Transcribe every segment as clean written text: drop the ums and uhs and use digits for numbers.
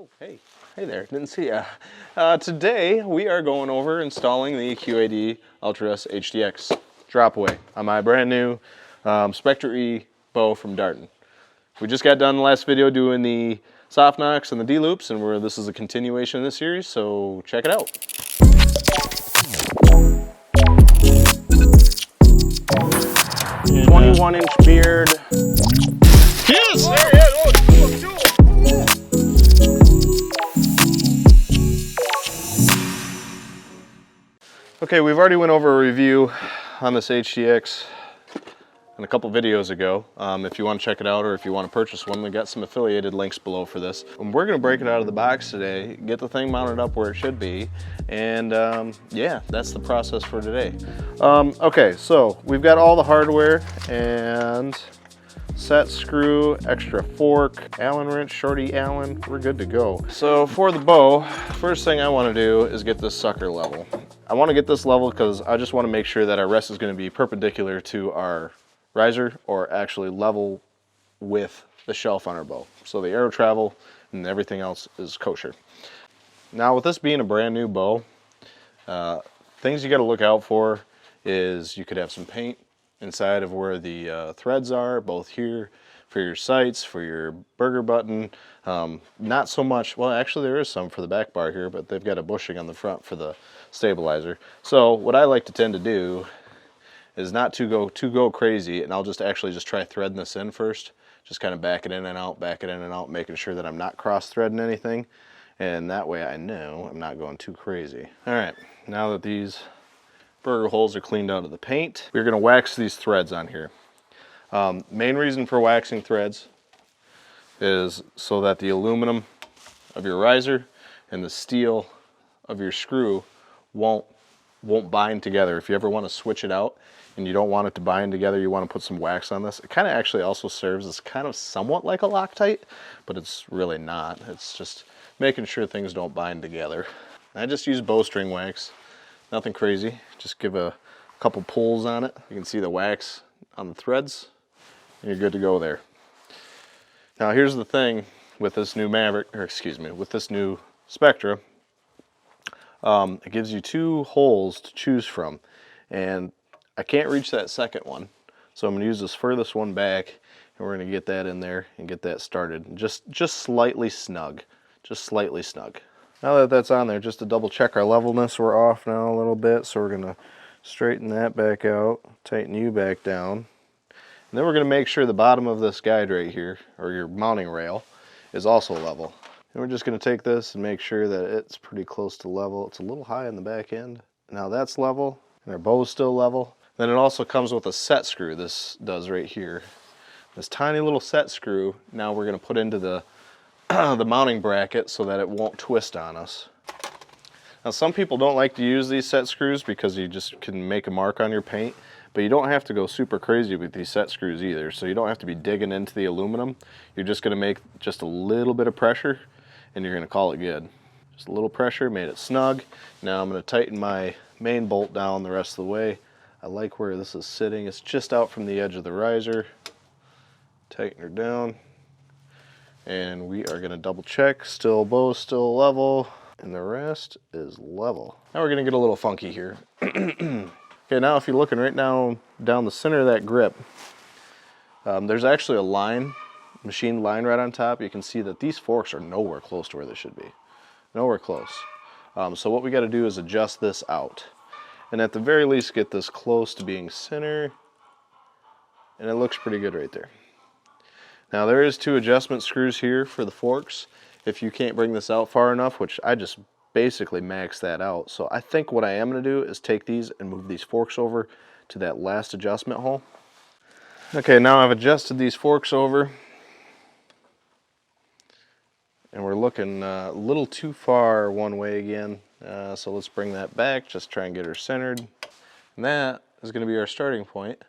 Oh, hey there, didn't see ya. Today we are going over installing the QAD Ultra S HDX drop away on my brand new Spectre E bow from Darton. We just got done in the last video doing the soft knocks and the D-loops, and this is a continuation of this series, so check it out. 21-inch beard. Yes! Okay, we've already went over a review on this HDX in a couple videos ago. If you want to check it out or if you want to purchase one, we got some affiliated links below for this. And we're going to break it out of the box today, get the thing mounted up where it should be, and yeah, that's the process for today. Okay, so we've got all the hardware and set screw, extra fork, Allen wrench, shorty Allen, we're good to go. So for the bow, first thing I want to do is get this sucker level. I want to get this level because I just want to make sure that our rest is going to be perpendicular to our riser, or actually level with the shelf on our bow. So the arrow travel and everything else is kosher. Now with this being a brand new bow, things you got to look out for is you could have some paint inside of where the threads are, both here for your sights, for your burger button. Not so much, well actually there is some for the back bar here, but they've got a bushing on the front for the stabilizer. So what I like to tend to do is not to go crazy, and I'll just try threading this in first. Just kind of back it in and out, making sure that I'm not cross-threading anything. And that way I know I'm not going too crazy. All right, now that these burger holes are cleaned out of the paint, we're gonna wax these threads on here. Main reason for waxing threads is so that the aluminum of your riser and the steel of your screw won't bind together. If you ever want to switch it out and you don't want it to bind together, you want to put some wax on this. It kind of actually also serves as kind of somewhat like a Loctite, but it's really not. It's just making sure things don't bind together. I just use bowstring wax, nothing crazy. Just give a couple pulls on it. You can see the wax on the threads, and you're good to go there. Now here's the thing with this new with this new Spectre. It gives you two holes to choose from, and I can't reach that second one, so I'm going to use this furthest one back, and we're going to get that in there and get that started. Just slightly snug, just slightly snug. Now that that's on there, just to double check our levelness, we're off now a little bit, so we're going to straighten that back out, tighten you back down, and then we're going to make sure the bottom of this guide right here, or your mounting rail, is also level. And we're just going to take this and make sure that it's pretty close to level. It's a little high in the back end. Now that's level, and our bow's still level. Then it also comes with a set screw, this does right here. This tiny little set screw, now we're going to put into the, the mounting bracket so that it won't twist on us. Now some people don't like to use these set screws because you just can make a mark on your paint, but you don't have to go super crazy with these set screws either. So you don't have to be digging into the aluminum. You're just going to make just a little bit of pressure, and you're going to call it good. Just a little pressure, made it snug. Now I'm going to tighten my main bolt down the rest of the way. I like where this is sitting. It's just out from the edge of the riser. Tighten her down. And we are going to double check. Still bow, still level. And the rest is level. Now we're going to get a little funky here. Okay, now if you're looking right now down the center of that grip, there's actually a line, machined line right on top. You can see that these forks are nowhere close to where they should be. Nowhere close. So what we got to do is adjust this out. And at the very least get this close to being center. And it looks pretty good right there. Now there is two adjustment screws here for the forks. If you can't bring this out far enough, which I just basically maxed that out. So I think what I am going to do is take these and move these forks over to that last adjustment hole. Okay, now I've adjusted these forks over. And we're looking a little too far one way again. So let's bring that back, just try and get her centered. And that is going to be our starting point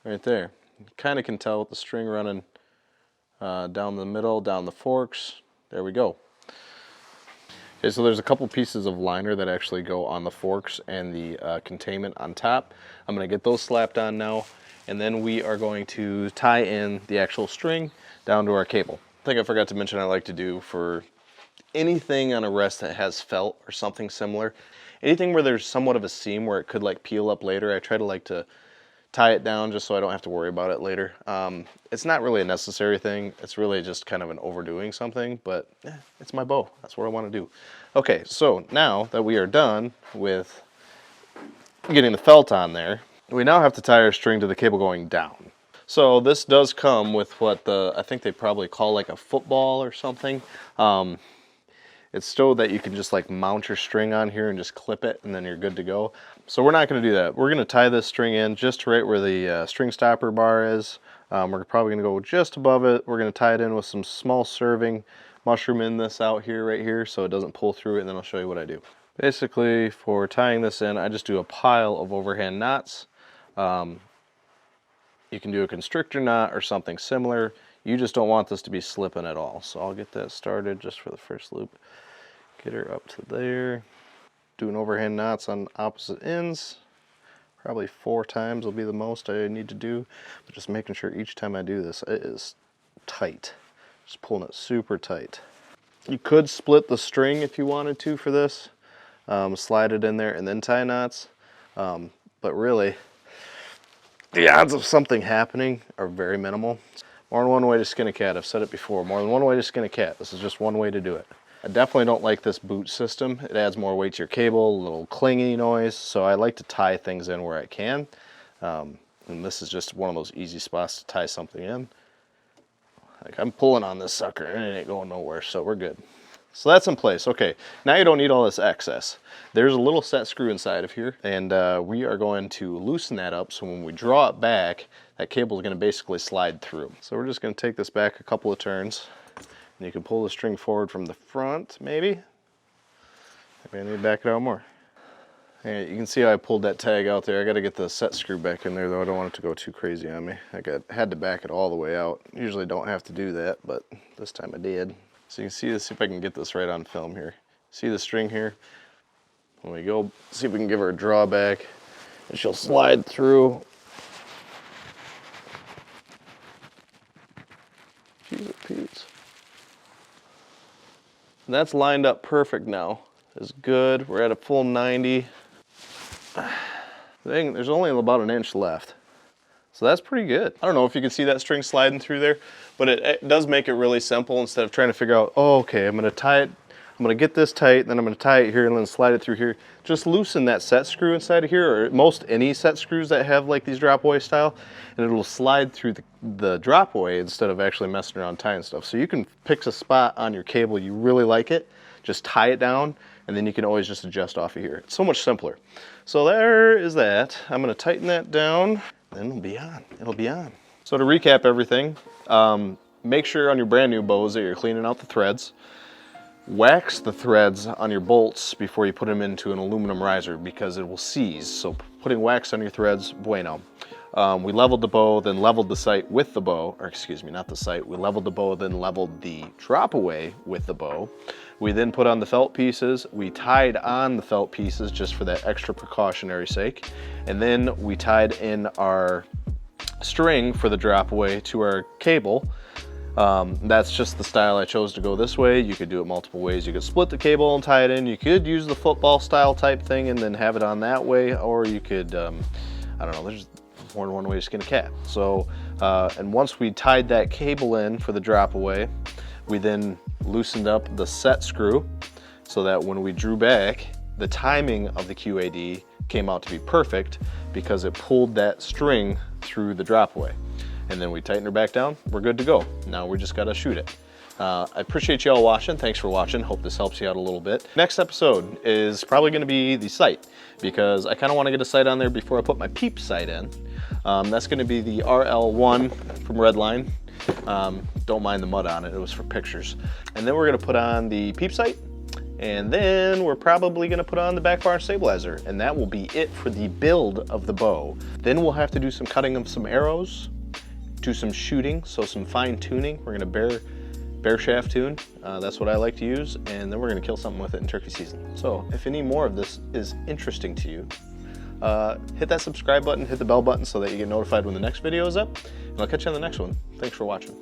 right there. You kind of can tell with the string running down the middle, down the forks. There we go. Okay, so there's a couple pieces of liner that actually go on the forks and the containment on top. I'm going to get those slapped on now, and then we are going to tie in the actual string down to our cable. I think I forgot to mention I like to do for anything on a rest that has felt or something similar, anything where there's somewhat of a seam where it could like peel up later, I try to like to tie it down just so I don't have to worry about it later. It's not really a necessary thing. It's really just kind of an overdoing something, but it's my bow. That's what I want to do. Okay, so now that we are done with getting the felt on there, we now have to tie our string to the cable going down. So this does come with what I think they probably call like a football or something. It's so that you can just like mount your string on here and just clip it and then you're good to go. So we're not going to do that. We're going to tie this string in just right where the string stopper bar is. We're probably going to go just above it. We're going to tie it in with some small serving mushroom in this out here, right here, so it doesn't pull through it, and then I'll show you what I do. Basically, for tying this in, I just do a pile of overhand knots. You can do a constrictor knot or something similar. You just don't want this to be slipping at all. So I'll get that started just for the first loop. Get her up to there. Doing overhand knots on opposite ends. Probably 4 times will be the most I need to do. But just making sure each time I do this, it is tight. Just pulling it super tight. You could split the string if you wanted to for this. Slide it in there and then tie knots. But really, the odds of something happening are very minimal. More than one way to skin a cat. I've said it before. More than one way to skin a cat. This is just one way to do it. I definitely don't like this boot system. It adds more weight to your cable, a little clingy noise, so I like to tie things in where I can. And this is just one of those easy spots to tie something in. Like I'm pulling on this sucker and it ain't going nowhere, so we're good. So that's in place. Okay, now you don't need all this excess. There's a little set screw inside of here, and we are going to loosen that up so when we draw it back, that cable is going to basically slide through. So we're just going to take this back a couple of turns. And you can pull the string forward from the front, maybe. Maybe I need to back it out more. And you can see how I pulled that tag out there. I got to get the set screw back in there, though. I don't want it to go too crazy on me. Had to back it all the way out. Usually don't have to do that, but this time I did. So you can see this, see if I can get this right on film here. See the string here? When we go, see if we can give her a drawback, and she'll slide through. Peas. And that's lined up perfect now. It's good. We're at a full 90. There's only about an inch left. So that's pretty good. I don't know if you can see that string sliding through there, but it does make it really simple instead of trying to figure out, oh, okay, I'm gonna tie it, I'm gonna get this tight, then I'm gonna tie it here and then slide it through here. Just loosen that set screw inside of here, or most any set screws that have like these drop away style, and it'll slide through the drop away instead of actually messing around tying stuff. So you can pick a spot on your cable you really like it, just tie it down, and then you can always just adjust off of here. It's so much simpler. So there is that. I'm gonna tighten that down, then it'll be on. It'll be on. So to recap everything, make sure on your brand new bows that you're cleaning out the threads. Wax the threads on your bolts before you put them into an aluminum riser because it will seize. So putting wax on your threads, bueno. We leveled the bow, then leveled the sight with the bow, or excuse me, not the sight. We leveled the bow, then leveled the drop away with the bow. We then put on the felt pieces. We tied on the felt pieces just for that extra precautionary sake. And then we tied in our string for the drop away to our cable. That's just the style I chose to go this way. You could do it multiple ways. You could split the cable and tie it in. You could use the football style type thing and then have it on that way, or you could, I don't know, there's more than one way to skin a cat. So, and once we tied that cable in for the drop away, we then loosened up the set screw so that when we drew back, the timing of the QAD came out to be perfect because it pulled that string through the drop away. And then we tighten her back down, we're good to go. Now we just gotta shoot it. I appreciate y'all watching. Thanks for watching. Hope this helps you out a little bit. Next episode is probably gonna be the sight because I kinda wanna get a sight on there before I put my peep sight in. That's gonna be the RL1 from Redline. Don't mind the mud on it, it was for pictures. And then we're gonna put on the peep sight, and then we're probably gonna put on the back bar stabilizer, and that will be it for the build of the bow. Then we'll have to do some cutting of some arrows, do some shooting, so some fine tuning. We're gonna bear shaft tune, that's what I like to use, and then we're gonna kill something with it in turkey season. So if any more of this is interesting to you, hit that subscribe button, hit the bell button so that you get notified when the next video is up, and I'll catch you on the next one. Thanks for watching.